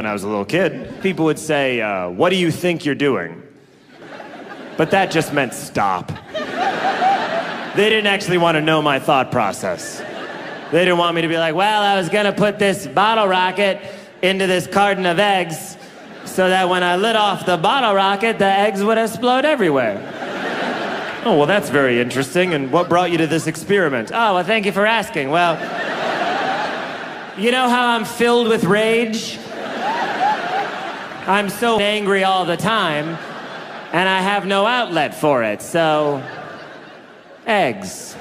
When I was a little kid, people would say, what do you think you're doing? But that just meant stop. They didn't actually want to know my thought process. They didn't want me to be like, well, I was gonna put this bottle rocket into this carton of eggs so that when I lit off the bottle rocket, the eggs would explode everywhere. Oh, well, that's very interesting. And what brought you to this experiment? Oh, well, thank you for asking. Well, you know how I'm filled with rage? I'm so angry all the time, and I have no outlet for it, so eggs.